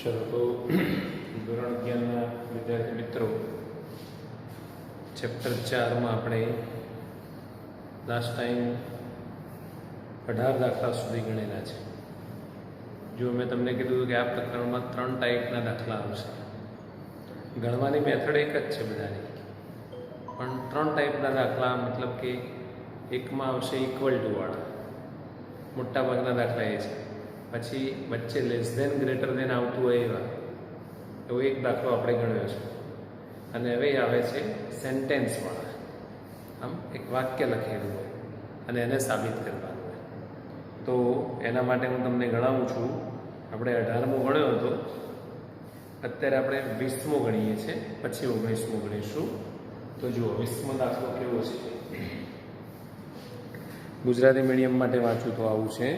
चलो तो ધોરણ 11ના વિદ્યાર્થી મિત્રો ચેપ્ટર 4 માં આપણે લાસ્ટ ટાઈમ 18 દાખલા સુધી ગણેલા છે। જો મેં તમને કીધું કે આ પ્રકરણમાં 3 ટાઈપના દાખલા આવશે। ગણવાની મેથડ એક જ છે બધાની, પણ 3 ટાઈપના દાખલા, મતલબ કે એકમાં આવશે ઇક્વલ ટુ વાળા, મોટા ભાગના દાખલા એ છે। પછી વચ્ચે લેસ ધેન ગ્રેટર ધેન આવતું હોય એવો એક દાખલો આપણે ગણ્યો છે। અને હવે આવે છે સેન્ટેન્સવાળા, આમ એક વાક્ય લખેલું હોય અને એને સાબિત કરવાનું હોય। તો એના માટે હું તમને ગણાવું છું। આપણે 18મો ગણ્યો હતો, અત્યારે આપણે 20મો ગણીએ છીએ, પછી 19મો ગણીશું। તો જુઓ 20મો દાખલો કેવો છે। ગુજરાતી મીડિયમ માટે વાંચું તો આવું છે,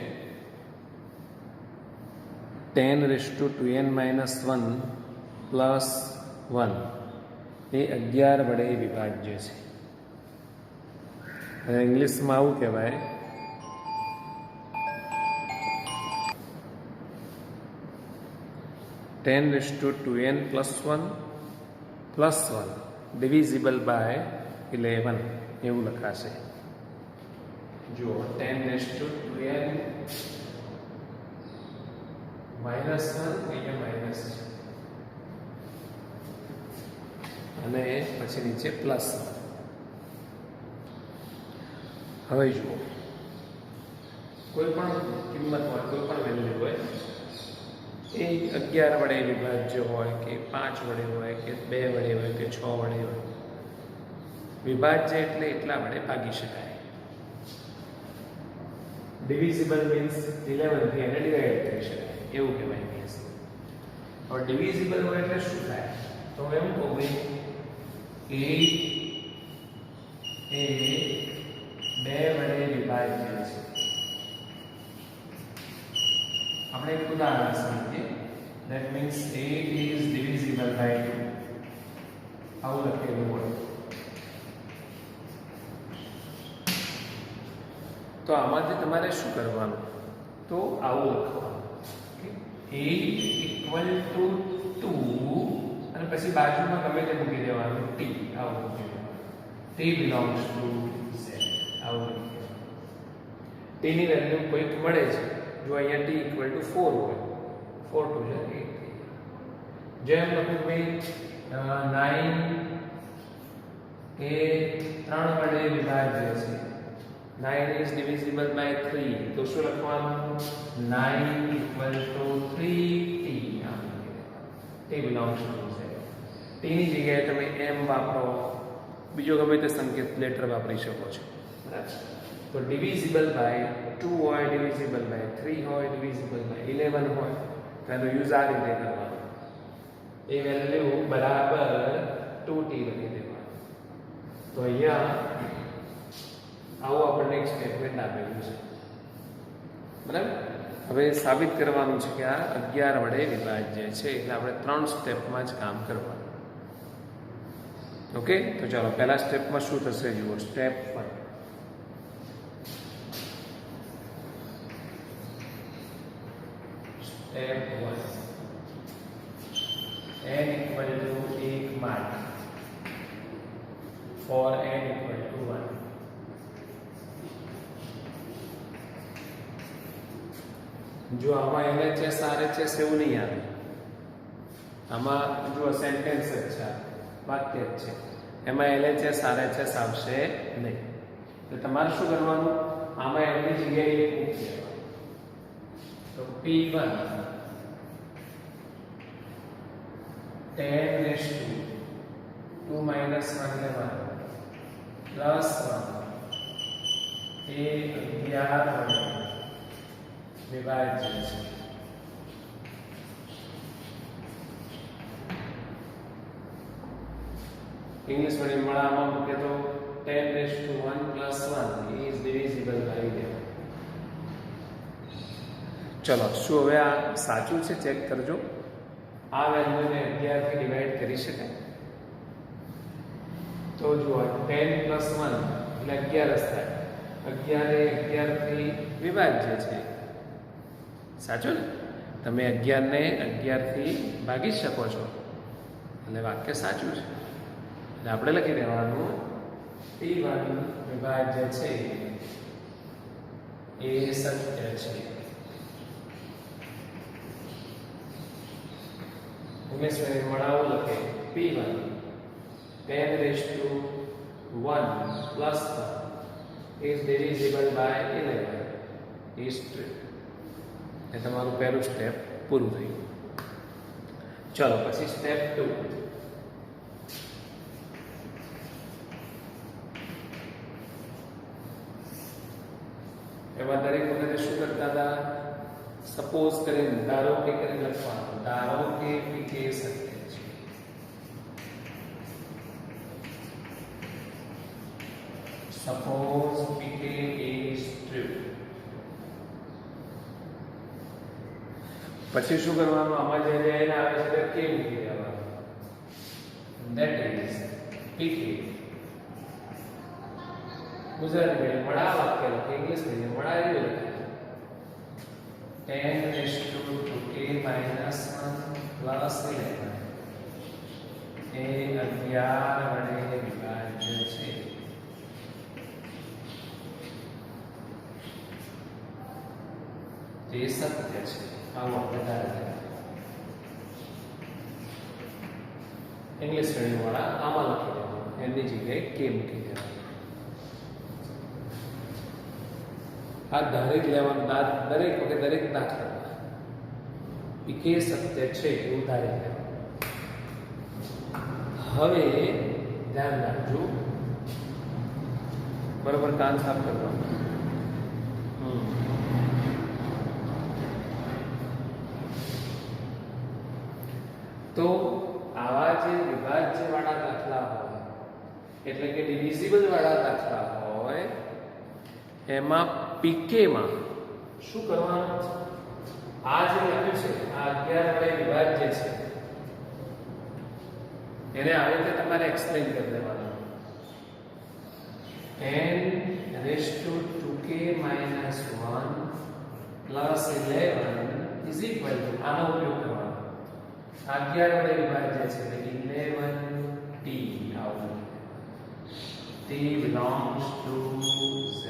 10⁻² પ્લસ 1 એ 11 વડે વિભાજ્ય છે। અને ઇંગ્લિશમાં આવું કહેવાય, 10⁻² + 1 ડિવિઝિબલ બાય 11 એવું લખાશે। જુઓ 10⁻² -1 અહીંયા માઇનસ છે અને પછી નીચે પ્લસ। હવે જુઓ કોઈ પણ કિંમત હોય, કોઈ પણ વેલ્યુ હોય, એ 11 વડે વિભાજ્ય હોય કે 5 વડે હોય કે 2 વડે હોય કે 6 વડે હોય, વિભાજ્ય એટલે એટલા વડે ભાગી શકાય। ડિવિઝિબલ મીન્સ 11 થી એને ડિવાઈડ કરી શકાય એવું કહેવાય મીન્સ। હવે ડિવિઝિબલ હોય એટલે શું થાય? તો એમ કહું ભાઈ 8 એ 2 વડે વિભાજ્ય છે। આપણે એક ઉદાહરણ સમજીએ। That means 8 is divisible by 2 આવું લખેલું હોય તો આમાંથી તમારે શું કરવાનું? તો આવું લખવાનું 8 = 2 અને પછી બાજુમાં ગમે તે મૂકી દેવાનું t, આવું મૂકી દેવાનું t belongs to z આવું। t ની વેલ્યુ કોઈક મળે છે, જો અહીંયા t = 4 હોય, 4 2 8। જેમ લખું ભાઈ 9 એ 3 વડે વિભાજ્ય છે, 9 is divisible by 3, તો શું લખવાનું? 9 = 3t t belongs to z। t ની જગ્યાએ તમે m વાપરો, બીજો ગમે તે સંકેત લેટર વાપરી શકો છો, બરાબર? તો divisible by 2 હોય, divisible by 3 હોય, divisible by 11 હોય, તો એનો યુઝ આ રીતે કરવાનો। એ વેલ્યુ બરાબર 2t લખી દેવાનું। તો અહીંયા આવું આપણને એક સ્ટેટમેન્ટ આપેલું છે, બરાબર? હવે સાબિત કરવાનું છે કે આ 11 વડે વિભાજ્ય છે, એટલે આપણે 3 સ્ટેપમાં જ કામ કરવાનું। ઓકે, તો ચાલો પહેલા સ્ટેપમાં શું થશે જુઓ। Step 1, step 1, n = 1 mark for n = 1। જો આમાં LHS RHS એવું નહીં આવે, આમાં જો સેન્ટેન્સ જ છે, વાક્ય જ છે, એમાં LHS RHS આવશે નહીં। તો તમારે શું કરવાનું? આમાં એની જગ્યાએ એક મૂકી દેવાનું। તો P1 10⁻² - 1 લેવાનું પ્લસ 1 એ 11 વડે વિભાજ્ય છે। ઇંગ્લિશ મીડિયમ વાળા આમાં મૂકે તો 10⁻1 + 1 is divisible by 11। ચલો શું હવે આ સાચું છે? ચેક કરજો। આ વેલ્યુને 11 થી ડિવાઈડ કરી શકાય? તો જુઓ 10 + 1 એટલે 11 જ થાય। 11 એ 11 થી વિભાજ્ય છે, સાચું ને? તમે 11 ને 11 થી ભાગી શકો છો એટલે વાક્ય સાચું છે. એટલે આપણે લખી દેવાનું P1 વિભાજ્ય છે એ સત્ય છે. ઉમેશ મળાવો લખે P1 10⁻1 plus 1 is divisible by 11 is true. એ તમારું પહેલું સ્ટેપ પૂરું થયું. ચલો પછી સ્ટેપ 2. એમાં દરેક વખતે શું કરતા હતા? સપોઝ કરીને ધારો કે કરીને લખવાનું. ધારો કે PK સત્ય છે. Suppose PK is true. પછી શું કરવાનું? આમાં જે એને આવે છે તે કે મૂકી દેવાનું. That is PK. Gujarati medium મળા વાક્ય લખે, ઇંગ્લિશ મીડિયમ મળા એવું લખે 10⁻2k - 1 plus 11 એ 11 વડે વિભાજ્ય છે. તે સત્ય છે. આવું આપણે ધારે ઇંગ્લિશ મીડિયમ વાળા આમાં લખી દેવાનું, એની જગ્યાએ કે મૂકી દેવાનું. આ દરેક લેવાનું, દરેક વખતે દરેક દાખલા PK સત્ય છે એવું ધારી લેવાનું. હવે ધ્યાન રાખજો, બરોબર કાન સાફ કરવાનું. તો આવા જે વિભાજ્ય વાળા દાખલા હોય, એટલે કે ડિવિઝિબલ વાળા દાખલા હોય, એમાં PK માં શું કરવાનું છે? આ જે લખ્યું છે આ 11 વડે વિભાજ્ય છે, એને આવી રીતે તમારે એક્સપ્લેન કરી દેવાનું. 10⁻2k - 1 plus 11 is equal to, આનો ઉપયોગ કરવાનો. 11 વડે વિભાજ્ય છે એટલે 11t આવું. T belongs to Z.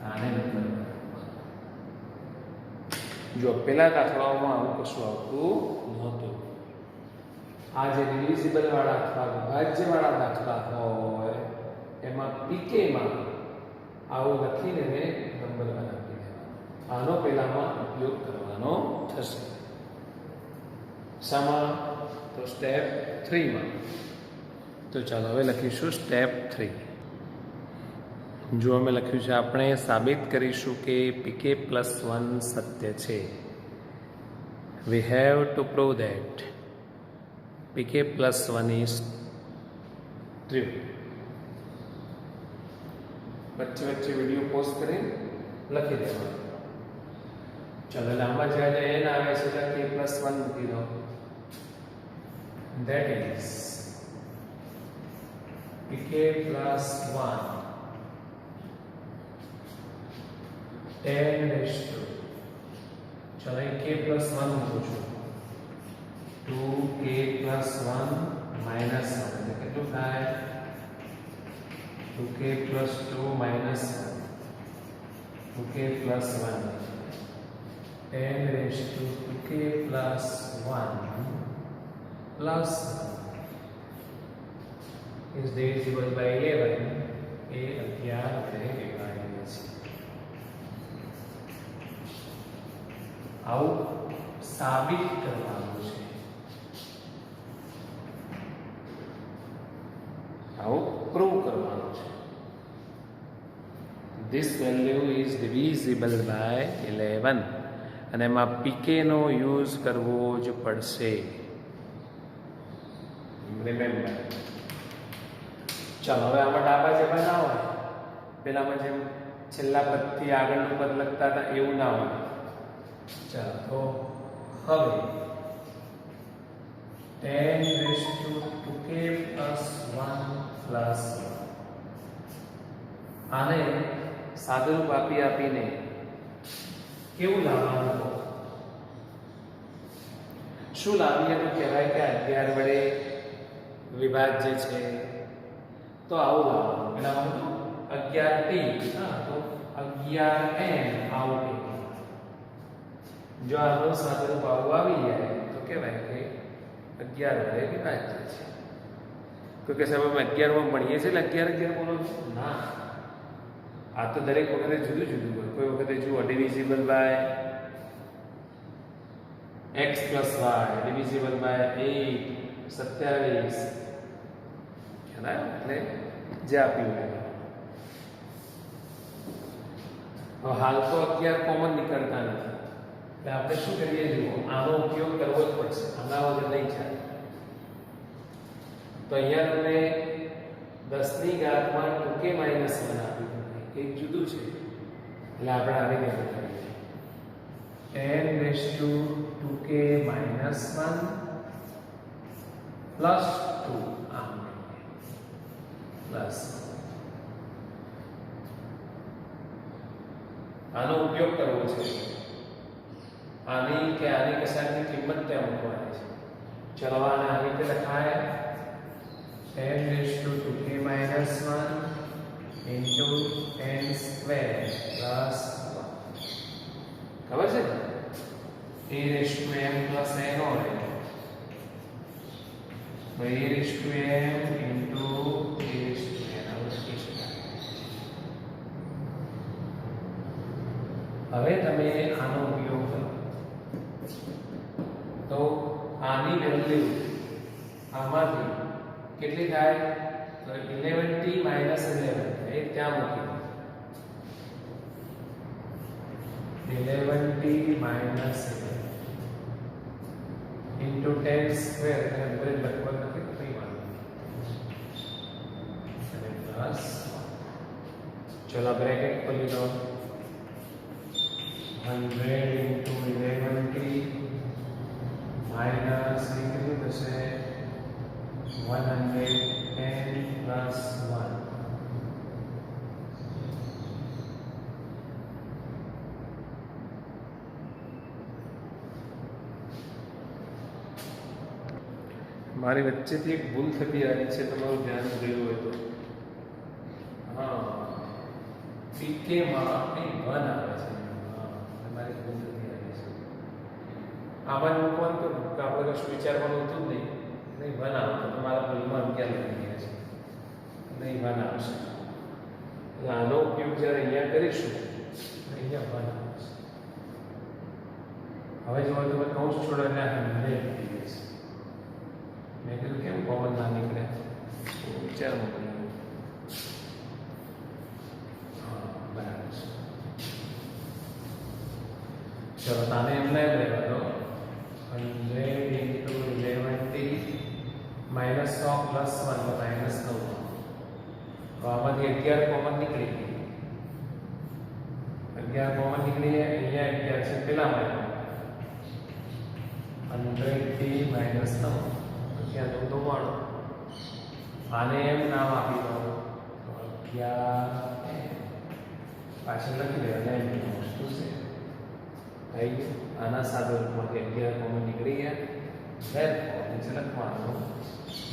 આને જો પેલા દાખલાઓમાં આવું કશું આવતું નહોતું. આ જે ડિવિઝિબલ વાળા અથવા વિભાજ્ય વાળા દાખલા હોય એમાં PK માં આવું લખીને નંબર બનાવી દેવાનો. આનો પેલામાં ઉપયોગ કરવાનો થશે. શામાં? તો સ્ટેપ 3 માં. તો ચાલો હવે લખીશું સ્ટેપ 3. જો અમે લખ્યું છે, આપણે સાબિત કરીશું કે PK + 1 સત્ય છે. We have to prove that PK + 1 is true. વચ્ચે વચ્ચે વિડીયો પોઝ કરીને લખી દેવાનું. ચાલો એટલે આમાં જ્યારે n આવે છે ત્યારે K + 1 મૂકી દો. That is PK + 1 10⁻, ચલો અહીં K + 1 મૂકું છું. 2k + 1 - 1 એટલે કેટલું થાય? 2k + 2 - 1, 2k + 1 10⁻2k + 1 plus is divisible by 11 એ 11 વડે વિભાજ્ય છે. આવું સાબિત કરવાનું છે. આવું પ્રૂવ કરવાનું છે. This value is divisible by 11 અને એમાં PK નો યુઝ કરવો જ પડશે. રિમેમ્બર. ચાલો હવે આમાં ડાબા જે બનાવો પેલામાં જેમ છેલ્લા પદથી આગળનું પદ લખતા હતા એવું ના હોય. ચાલો તો હવે 10⁻2k + 1 plus 1 આને સાદુરૂપ આપીને કેવું લાવવાનું? શું લાવીએ તો કહેવાય કે 11 વડે વિભાજ્ય છે, તો આવું લાવવાનું. પેલા બધું 11t, હા, તો 11n આવું કંઈક. જો આનો સાદુરૂપ આવું આવી જાય તો કહેવાય કે 11 વડે વિભાજ્ય છે. કોઈ કે સાહેબ અમે 11 માં ભણીએ છીએ એટલે 11 બોલો છો? ના, આ તો દરેક વખતે જુદું જુદું હોય. કોઈ વખતે જુઓ divisible by x + y, divisible by 8, 27, એટલે જે આપ્યું હોય. હવે હાલ તો 11 કોમન નીકળતા નથી, એટલે આપણે શું કરીએ? જુઓ, આનો ઉપયોગ કરવો જ પડશે, આના વગર નહીં ચાલે. તો અહીંયા તમને 10 ની ઘાતમાં 2k - 1 આપ્યું, એક જુદું છે, એટલે આપણે આવી રીતે કરીએ 10⁻²k - 1 પ્લસ 2 આમ પ્લસ. આનો ઉપયોગ કરવો છે. આની કે આની કશાની કિંમત ત્યાં મૂકવાની છે. ચલો આને આવી રીતે લખાય 10⁻²k - 1 into n² plus 1. ખબર છે ને? a⁻m plus n હોય તો a⁻m into a⁻n આવું લખી શકાય. હવે તમે આનો ઉપયોગ કરો તો આની વેલ્યુ આમાંથી કેટલી થાય? તો 11t - 11 એ ત્યાં મૂકી 11t - 11 into 10² અને બ્રેક લખવા નથી કઈ વાંધો અને પ્લસ. ચલો બ્રેકેટ ખોલી દો 100 into 11t માઇનસ કેટલું થશે 110 plus 1. મારી વચ્ચેથી એક ભૂલ થતી આવી છે, તમારું ધ્યાન ગયું હોય તો. હા, pk માં 1 આવે છે. હા, મારી ભૂલ થતી આવી છે. આમાં મૂકવાનું તો આપણે કશું વિચારવાનું હતું જ નહીં. નહીં 1 આવે તો તમારા ભૂલમાં 11 લખી ગયા છે. નહીં 1 આવશે. આનો ઉપયોગ જ્યારે અહીંયા કરીશું અહીંયા 1 આવશે. હવે જો તમે કૌંસ છોડો એટલે 100 થઈ જશે. મેં કીધું કેમ કોમન ના નીકળે? વિચારમાં પડ્યું. હા, બરાબર છે. ચલો તાને એમને રહેવા દો 100 into 11t minus 100 plus 1 તો minus 9. તો આમાંથી 11 કોમન નીકળી ગઈ. 11 કોમન નીકળી અહીંયા 11 છે પેલામાં 100t minus 9 ત્યાં તો દોવાણો. આને એમ નામ આપી દો તો 11 પાછળ લખી દેવાના એમ વસ્તુ છે થઈ ગયું. આના સાદા રૂપમાંથી 11 કોમન નીકળી ગયા. therefore નીચે લખવાનું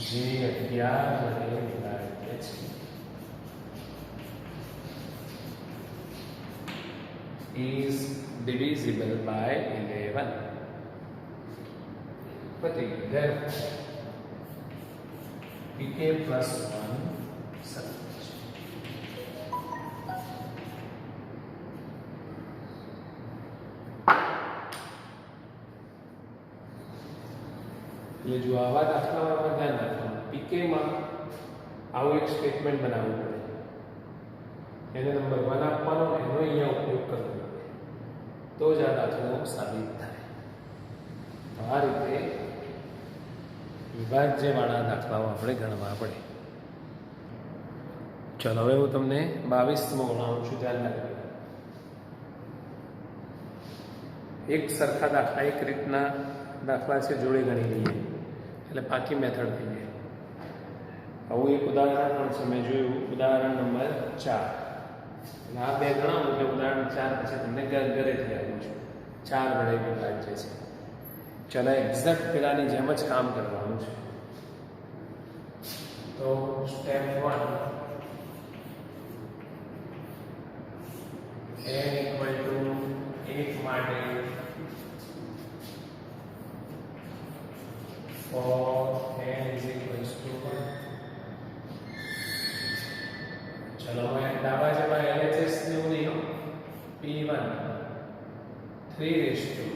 જે 11 વડે વિભાજ્ય છે is divisible by 11. પતી ગયું. therefore pk plus 1 સત્ય છે. એટલે જો આવા દાખલામાં ધ્યાન રાખવાનું. pk માં આવું એક સ્ટેટમેન્ટ બનાવવું પડે. એને નંબર 1 આપવાનો, એનો અહીંયા ઉપયોગ કરવો તો જ આ દાખલો સાબિત થાય. આ રીતે વિભાજ્યવાળા દાખલાઓ આપણે ગણવા પડે. ચલો હવે હું તમને 22મો ગણાવું છું, ધ્યાન રાખજો. એક સરખા દાખલા એક રીતના દાખલા છે જોડે ગણી લઈએ એટલે પાકી મેથડ થઈ જાય. આવું એક ઉદાહરણ પણ છે, મેં જોયું ઉદાહરણ નંબર 4. આ બે ગણાવું એટલે ઉદાહરણ 4 પછી તમને ઘરેથી આપું છું. 4 વડે વિભાજ્ય છે. ચાલો એક્ઝેક્ટ પેલાની જેમ જ કામ કરવાનું છે. તો સ્ટેપ 1 n equal to 1 માટે for n is equals to 1. चलो मैं डाबा जमा LHS નું નહીં P1 3 raised to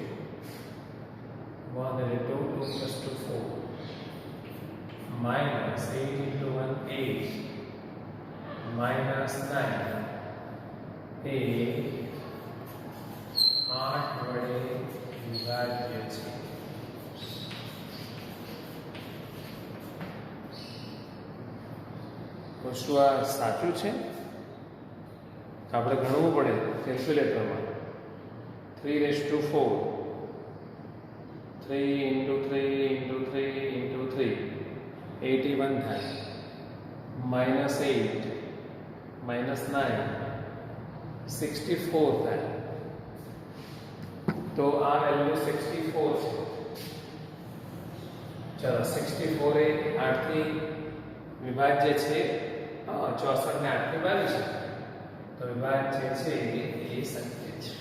1 into 2 plus 2 4 minus 8 into 1 8 minus 9 એ 8 વડે વિભાજ્ય છે. તો શું આ સાચું છે? આપણે ગણવું પડે કેલ્ક્યુલેટરમાં. 3 raised to 4 3 into 3 into 3 into 3 81 થાય minus 8 minus 9 64 થાય. તો આ વેલ્યુ 64 છે. ચલો 64 એ 8 થી વિભાજ્ય છે. 64 ને 8 થી ભાગી શકાય તો વિભાજ્ય છે એ સત્ય છે.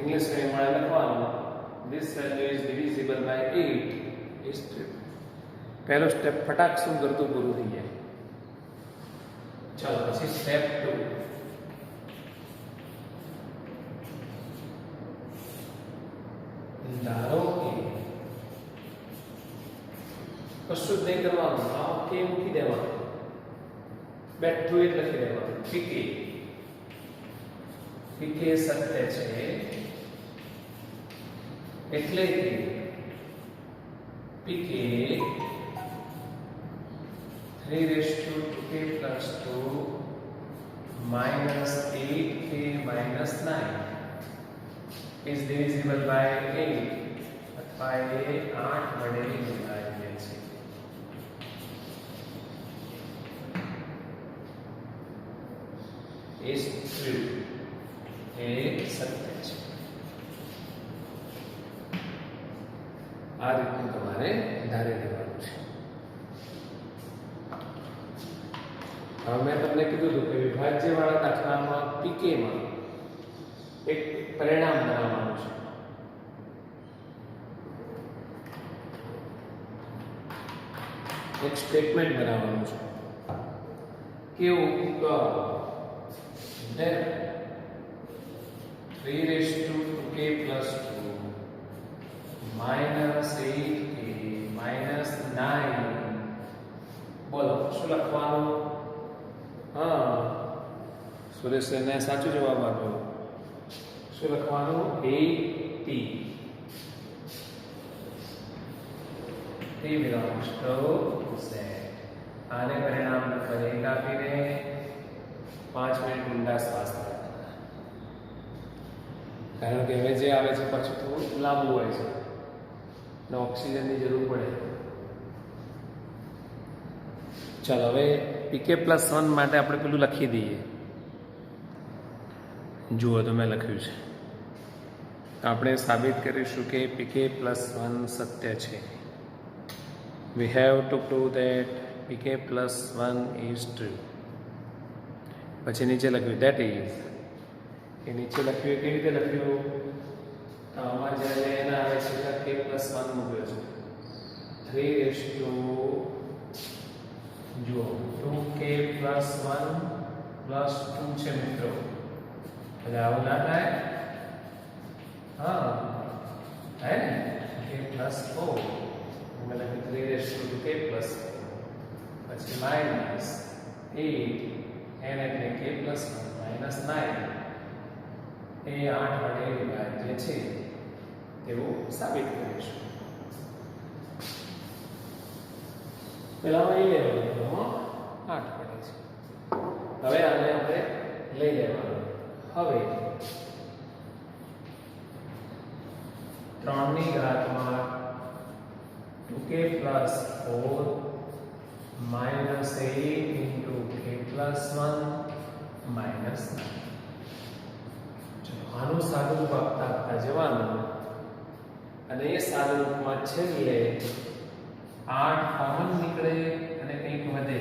ઇંગ્લિશ માં લખવાનું this value is divisible by 8 is true. પહેલો સ્ટેપ ફટાક શું કરતું પૂરું થઈ જાય. ચાલો પછી સ્ટેપ 2 ધારો કે કશું જ નહીં કરવાનું, આ કે મૂકી દેવાનું, બેઠું એ લખી દેવાનું. પીકે સત્ય છે એટલે કે PK 3 raised to 2k plus 2 minus 8k minus 9 is divisible by 8 અથવા એ 8 વડે વિભાજ્ય છે. is true. એ સત્ય છે. આ રીતનું તમારે ધારી લેવાનું છે. હવે મેં તમને કીધું હતું કે વિભાજ્ય વાળા દાખલામાં પીકેમાં એક પરિણામ બનાવવાનું છે. એક સ્ટેટમેન્ટ બનાવવાનું છે. કેવું that 3 raised to 2k plus 2 minus 8k minus 9 બોલો શું લખવાનું? સુરેશને સાચો જવાબ આપ્યો. શું લખવાનું? 80 t belongs to z. આને પરિણામ નંબર 1 આપીને 5 મિનિટ ઊંડા શ્વાસ લેવાના. કારણ કે હવે જે આવે છે પછી થોડું લાંબુ હોય છે ને ઓક્સિજનની જરૂર પડે. ચાલો હવે પીકે પ્લસ 1 માટે આપણે પેલું લખી દઈએ. જુઓ તો મેં લખ્યું છે. આપણે સાબિત કરીશું કે પીકે પ્લસ 1 સત્ય છે. We have to prove that pk plus 1 is true. પછી નીચે લખ્યું that is. એ નીચે લખ્યું કેવી રીતે લખ્યું? તો આમાં જ્યારે એના આવે છે ત્યારે k plus 1 મૂક્યો છે. 3 raised to જુઓ 2k plus 1 plus 2 છે મિત્રો. એટલે આવું ના થાય? હા થાય ને. k plus 4 મેં લખ્યું 3 raised to 2k plus 4 પછી minus 8 n એટલે k plus 1 minus 9 એ 8 વડે વિભાજ્ય છે તેવું સાબિત કરીશું. પેલામાં એ લેવાનું 8 વડે છે. હવે આને આપણે લઈ લેવાનું. હવે 3 ની ઘાતમાં 2k plus 4 -8 into k plus 1 minus 9. ચલો આનું સાદુરૂપ આપતા આપતા જવાનું અને એ સાદુરૂપમાં છેલ્લે 8 કોમન નીકળે અને કંઈક વધે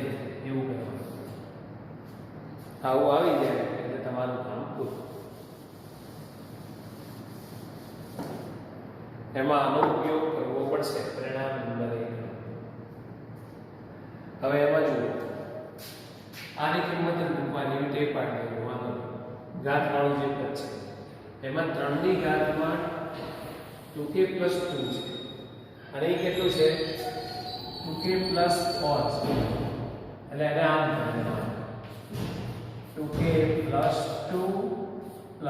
એવું કરવાનું. આવું આવી જાય એટલે તમારું કામ પૂરું. એમાં આનો ઉપયોગ કરવો પડશે પરિણામ નંબર 1. હવે એમાં જુઓ આની કિંમત મૂકવાની તે પાડી દેવાનું ઘાત વાળું જે પદ છે એમાં 3 ની ઘાતમાં 2k + 2 છે અને એ કેટલું છે 2k + 4 છે એટલે એને આમ કરવાનું 2k + 2 + 2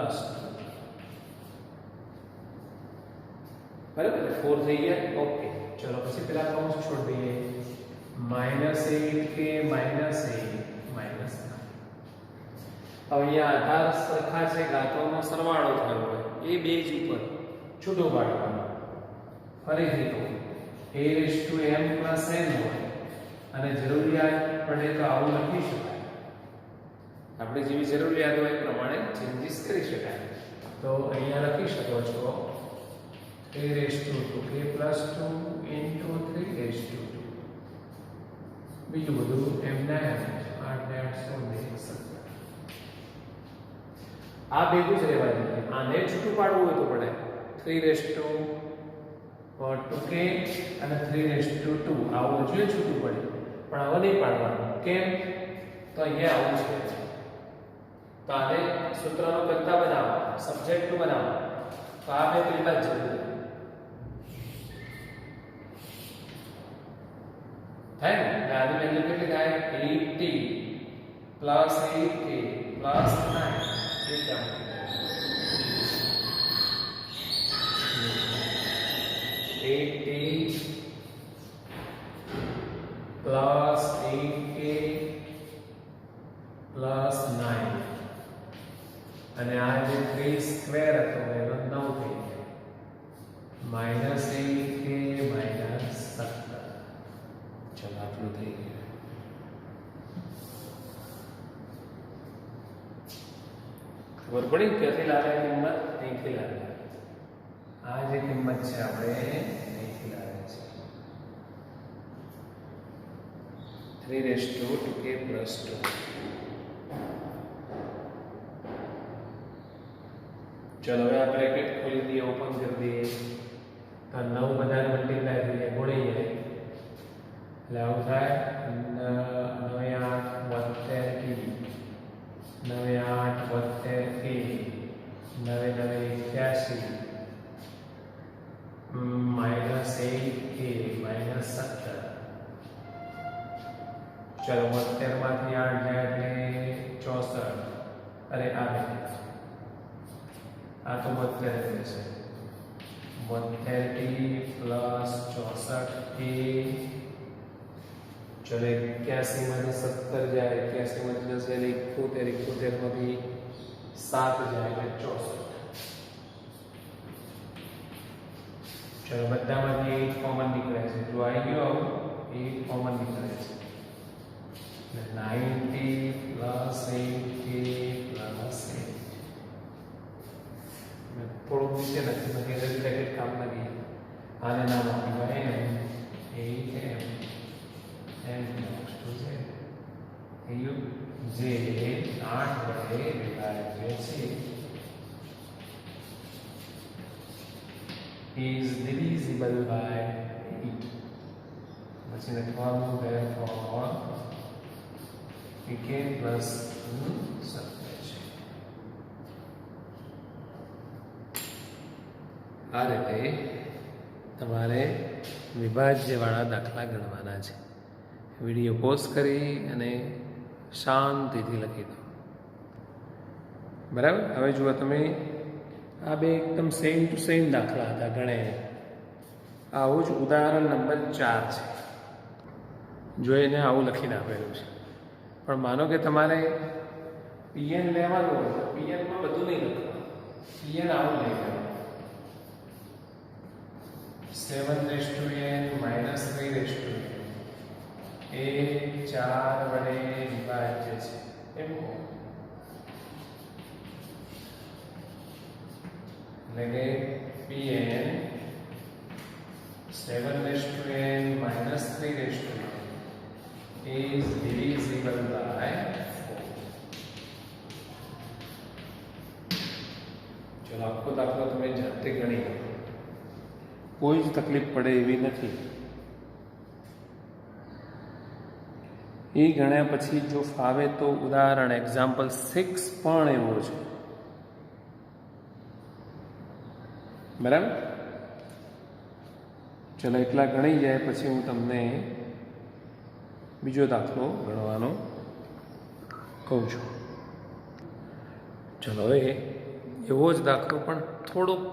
बराबर 4 થઈ ગયા. ઓકે ચલો પછી પેલા કૌંસ છોડી દઈએ -8k - 8 -9. હવે અહીંયા આધાર સરખા છે ઘાતોનો સરવાળો થયો હોય એ બેઝ ઉપર છૂટું પાડવાનું. ફરીથી કહું am + n હોય અને જરૂરિયાત પડે તો આવું લખી શકાય. આપણે જેવી જરૂરિયાત હોય એ પ્રમાણે ચેન્જીસ કરી શકાય. તો અહીંયા લખી શકો છો a⁻²k + 2 into 3⁻². બીજું બધું એમને 8 ને 8 16 આ ભેગું જ રહેવા જોઈએ. આને છૂટું પાડવું હોય તો પડે 3⁻2k અને 3⁻2 આવું જોઈએ છૂટું પડે પણ હવે નહીં પાડવાનું. કેમ? તો અહીંયા આવું છે તો આને સૂત્રનો કરતા બનાવો સબ્જેક્ટનું બનાવો તો આ બે પેલા જ જરૂરી થાય ને. આની વેલ્યુ કેટલી થાય 80 + 8k + 9 એ કેમ 80 + 8k + 9 અને આ જે 3 સ્ક્વેર હતો એનો 9 થઈ ગયો -8k - 17. चलो आटલું થઈ ગયું. ખબર પડી ક્યાંથી લાવે કિંમત? અહીંથી લાવે. આ જે કિંમત છે આપણે અહીંથી લાવે છે 3⁻2k + 2. ચલો હવે આ બ્રેકેટ ખોલી દઈએ ઓપન કરી દઈએ તો 9 બધાને મલ્ટીપ્લાય કરીએ ગુણી જાય એટલે આવું થાય 9×8 = 9×8 = 82 -8k - 17. चलो 72 માંથી 8 જાય એટલે 64. અરે આ તો 72 રહેશે 72t + 64k. चलो 81 માંથી 17 જાય 81 માંથી 10 એટલે 71 71 માંથી 7 જાય એટલે 64. चलो બધામાંથી 8 કોમન નીકળે છે જો આવી ગયો આવું 8 કોમન નીકળે છે 90 + 8k + 8. मैं થોડું નીચે નથી મટીરિયલ બ્રેકેટ કામ લાગી આને નામ આપીએ m 8m n belongs to z. EU j 8 વડે વિભાજ્ય છે is divisible by 8. પછી લખવાનું therefore pk plus સત્તાવીસ. આ રીતે તમારે વિભાજ્યવાળા દાખલા ગણવાના છે. વિડીયો પોઝ કરી અને શાંતિથી લખી દો. બરાબર. હવે જુઓ તમે આ બે એકદમ સેમ ટુ સેમ દાખલા હતા ગણે. આવું જ ઉદાહરણ નંબર 4 છે. જો એને આવું લખીને આપેલું છે પણ માનો કે તમારે પીએન લેવાનું હોય તો પીએનમાં બધું નહીં લખવાનું. પીએન આવું લઈ લેવાનું 7 raised to n minus 3 raised to n એ 4 વડે વિભાજ્ય છે એમ કહો. એટલે કે Pn 7n minus 3n is divisible by 4. ચલો આખો દાખલો તમે જાતે ગણી લો, કોઈ જ તકલીફ પડે એવી નથી. એ ગણ્યા પછી જો ફાવે તો ઉદાહરણ એક્ઝામ્પલ 6 પણ એવો છે. બરાબર? ચલો એટલા ગણી જાય પછી હું તમને બીજો દાખલો ગણવાનો કહું છું. ચલો હવે એવો જ દાખલો પણ થોડોક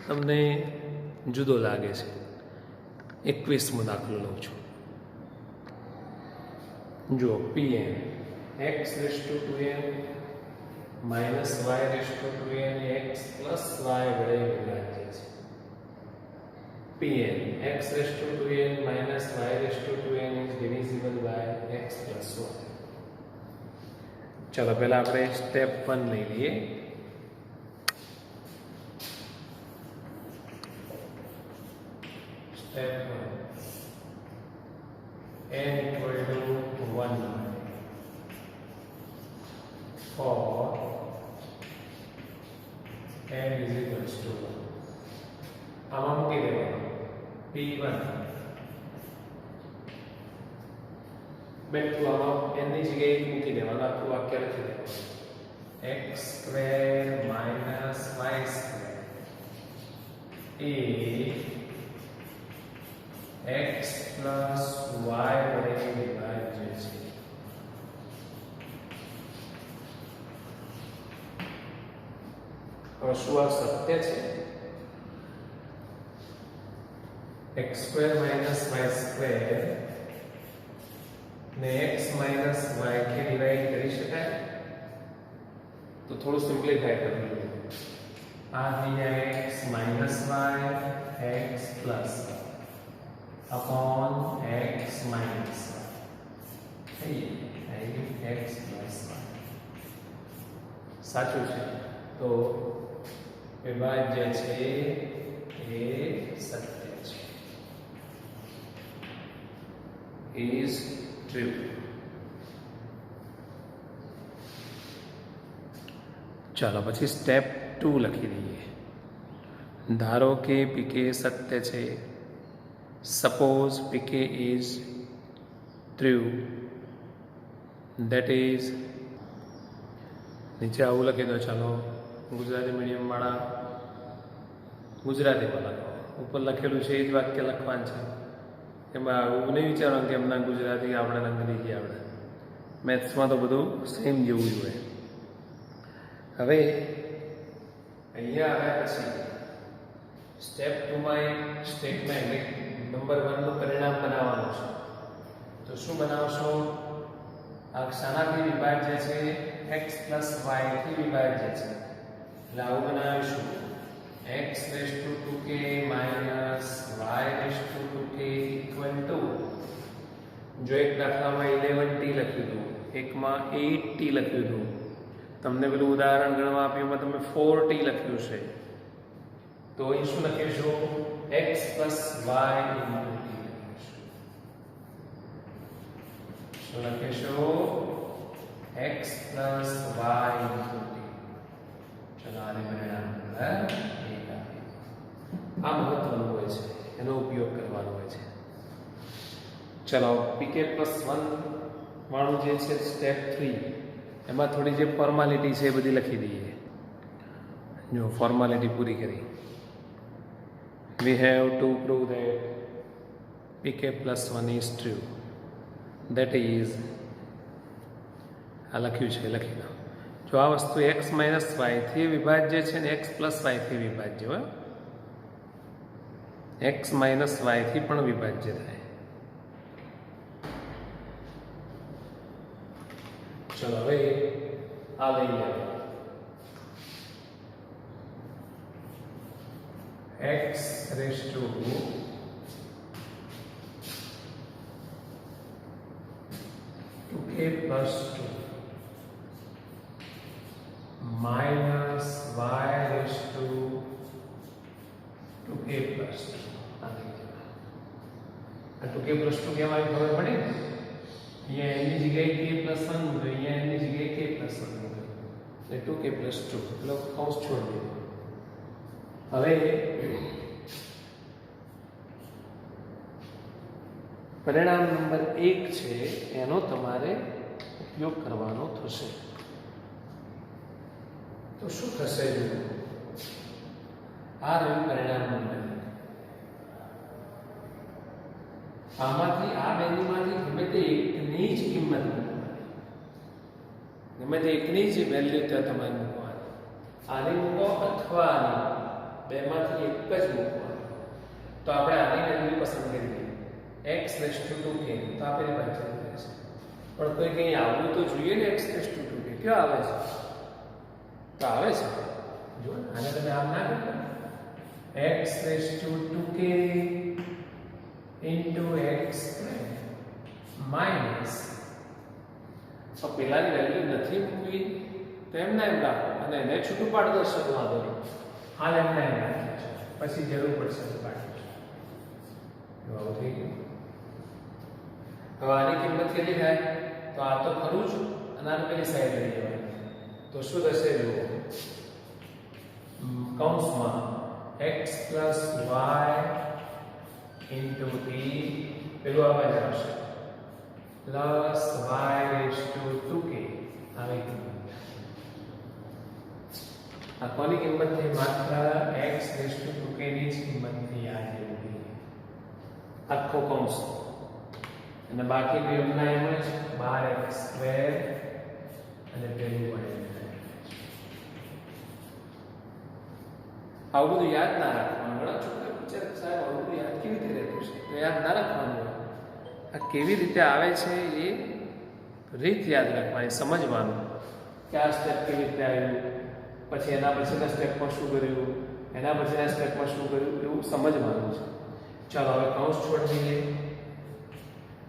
તમને જુદો લાગે છે. 21મો દાખલો લઉં છું. જો Pn x raised to 2n minus y raised to 2n x plus y વડે વિભાજ્ય છે. Pn x raised to 2n minus y raised to 2n is divisible by x plus y. ચલો પહેલા આપણે સ્ટેપ 1 લઈ લઈએ. Step 1. n equal to 1 for n is equals to 1. આમાં મૂકી દેવાનું P1. બેઠું આમાં n ની જગ્યાએ મૂકી દેવાનું, આખું વાક્ય લખી દેવાનું. x square minus y square એ x plus y વડે વિભાજ્ય છે. હવે શું આ સત્ય છે? x square minus y square ને x minus y થી ડિવાઇડ કરી શકાય? તો થોડું સિમ્પ્લિફાય કરી લો. આ થઈ જાય x minus y x plus y upon x minus y. x plus y સાચું છે તો વિભાજ્ય છે એ સત્ય છે. is true. ચાલો પછી સ્ટેપ 2 લખી દઈએ. ધારો કે pk સત્ય છે. Suppose pk is true, that is નીચે આવું લખી દો. ચાલો ગુજરાતી મીડિયમ વાળા ગુજરાતીમાં લખો. ઉપર લખેલું છે એ જ વાક્ય લખવાનું છે. એમાં એવું નહીં વિચારવાનું કે એમના ગુજરાતી આપણે અંગ્રેજી આપણે. મેથ્સમાં તો બધું સેમ જેવું જ હોય. હવે અહીંયા આવ્યા પછી સ્ટેપ 2માં એક સ્ટેટમેન્ટ નંબર 1 નું પરિણામ બનાવવાનું છે. તો શું બનાવશો? આ શાનાથી વિભાજ્ય છે? x plus y થી વિભાજ્ય છે. એટલે આવું બનાવીશું x raised to 2k minus y raised to 2k equal to, જો એક દાખલામાં 11t લખ્યું હતું, એકમાં 8t લખ્યું હતું, તમને પેલું ઉદાહરણ ગણવા આપ્યું એમાં તમે 4t લખ્યું છે, તો અહીં શું લખીશું? x plus y into t લખીશું. શું લખીશું? x plus y into t. ચલો આને પરિણામ આ મહત્વનું હોય છે, એનો ઉપયોગ કરવાનો હોય છે. ચલો pk plus 1 વાળું જે છે સ્ટેપ 3, એમાં થોડી જે ફોર્માલિટી છે એ બધી લખી દઈએ. જો ફોર્માલિટી પૂરી કરી. We have to prove that pk plus 1 is true. That is, આ લખ્યું છે લખી દો. જો આ વસ્તુ x minus y થી વિભાજ્ય છે ને x plus y થી વિભાજ્ય હોય, x minus y થી પણ વિભાજ્ય થાય. ચલો હવે આ લઈ આવો. x raised to plus 2 minus y raised to 2k plus 2. આ 2k plus 2 કેમ આવી ખબર પડી ને? અહીંયા એની જગ્યાએ k plus 1 મૂક્યો, અહીંયા એની જગ્યાએ k plus 1 મૂક્યો, એટલે 2k plus 2 એટલે કૌંસ છોડી દીધો. હવે પરિણામ નંબર 1 છે એનો તમારે ઉપયોગ કરવાનો થશે. તો શું થશે? આ રહ્યું પરિણામ નંબર 1. આમાંથી આ બેનીમાંથી ગમે તે એકની જ કિંમત મૂકવાની, ગમે તે એકની જ વેલ્યુ ત્યાં તમારે મૂકવાની. આની મૂકો અથવા આની, બેમાંથી એક જ મૂકવાની. તો આપણે આની વેલ્યુ પસંદ કરી દઈએ x raised to 2k, તો આપેલી પંચાયત રહેશે. પણ કોઈ કંઈ આવવું તો જોઈએ ને x raised to 2k. ક્યાં આવે છે? તો આવે છે જો આને તમે આમ ના કરો, x raised to 2k into x minus, તો પેલાની વેલ્યુ નથી મૂકવી તો એમના એમ રાખો અને એને છૂટું પાડી દો શબ્દમાં દો. હાલ એમના એમ રાખીએ છે, પછી જરૂર પડશે તો પાડીશું. આવું થઈ ગયું. હવે આની કિંમત કેટલી થાય? તો આ તો ખરું જ, અને આને પેલી સાઈડ લઈ જવાની. તો શું થશે જુઓ, કૌંસમાં x plus y into t પેલું આ બાજુ આવશે plus y raised to 2k. આવી કિંમત આ કોની કિંમત થઈ? માત્ર x raised to 2k ની જ કિંમત થઈ. આ જેવી આખો કૌંસ અને બાકી એમના એમ જ 12x² અને પેલું y. આવું બધું યાદ ના રાખવાનું. ઘણા છોકરા વિચાર સાહેબ આવું બધું યાદ કેવી રીતે રહેતું છે? તો યાદ ના રાખવાનું. આ કેવી રીતે આવે છે એ રીત યાદ રાખવાની, સમજવાનું કે આ સ્ટેપ કેવી રીતે આવ્યું, પછી એના પછીના સ્ટેપમાં શું કર્યું, એના પછીના સ્ટેપમાં શું કર્યું, એવું સમજવાનું છે. ચાલો હવે કૌંસ છોડી દઈએ.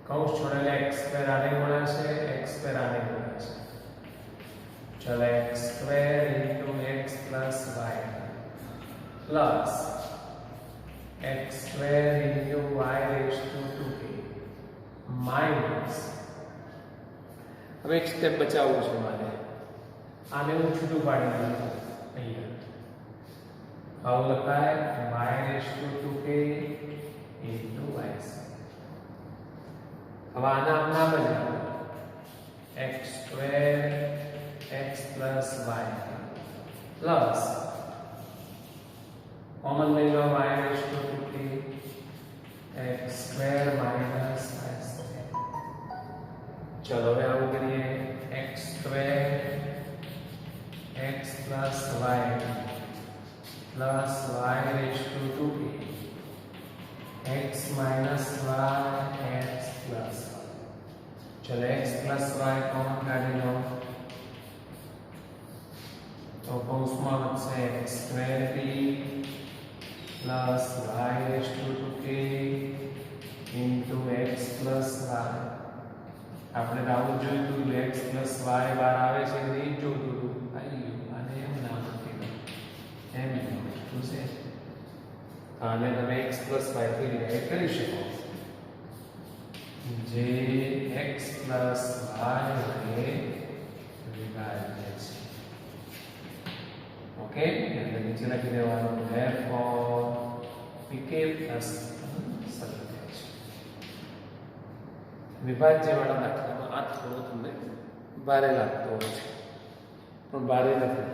કૌંસ છોડેલા x² આને ગુણાશે, x² આને ગુણાશે. ચાલો x² into x plus y plus x² into y raised to 2k minus, હવે એક સ્ટેપ બચાવવું છે મારે. આને હું છૂટું પાડી દઉં અહીંયા. આવું લખાય y raised to 2k into y. હવે આના નામ જ x² x plus y plus common લઈ લો y raised to 2k x² minus y². ચલો હવે આવું કરીએ x² x plus y plus y raised to 2k x minus y x plus y. चलो x plus y कॉमन काढी लो तो कौंसમાં વધશે x² p plus y raised to 2k into x plus y. આપણે આવું જોયું હતું x plus y બહાર આવે છે એ જોયું હતું. આવી અને એમ નામ આપી એમ શું છે આને તમે x plus y થી ડિવાઇડ કરી શકો, જે x plus y વડે વિભાજ્ય છે. ઓકે, એટલે નીચે લખી દેવાનું therefore pk plus સરળ છે. વિભાજ્ય વાળા દાખલામાં આ થોડો તમને ભારે લાગતો હોય છે, પણ ભારે નથી.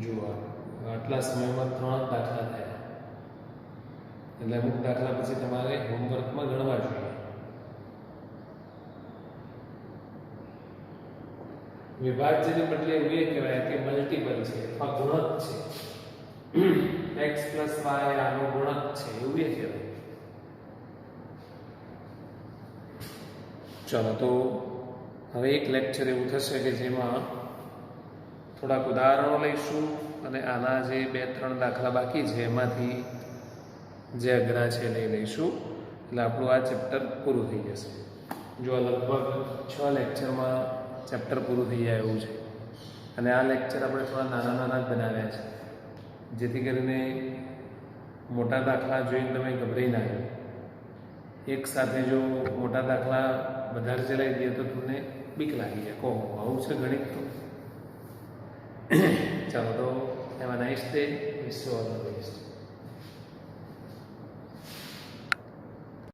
જુઓ આટલા સમયમાં 3 દાખલા થયા, એટલે અમુક દાખલા પછી તમારે હોમવર્કમાં ગણવા જોઈએ. વિભાજ્યને બદલે એવું એ કહેવાય કે મલ્ટીપલ છે અથવા ગુણક છે. x plus y આનો ગુણક છે એવું એ કહેવાય. ચલો તો હવે એક લેક્ચર એવું થશે કે જેમાં થોડાક ઉદાહરણો લઈશું અને આના જે 2-3 દાખલા બાકી છે એમાંથી જે અઘરા છે લઈ લઈશું એટલે આપણું આ ચેપ્ટર પૂરું થઈ જશે. જો લગભગ 6 લેક્ચરમાં ચેપ્ટર પૂરું થઈ જાય એવું છે. અને આ લેક્ચર આપણે થોડા નાના નાના જ બનાવ્યા છે, જેથી કરીને મોટા દાખલા જોઈને તમે ગભરાઈ ના જાઓ. એક સાથે જો મોટા દાખલા વધારે ચલાવી દઈએ તો તમને બીક લાગી જાય, કહો આવું છે ગણિત તો. ચાલો તો have a nice day, wish you all the best.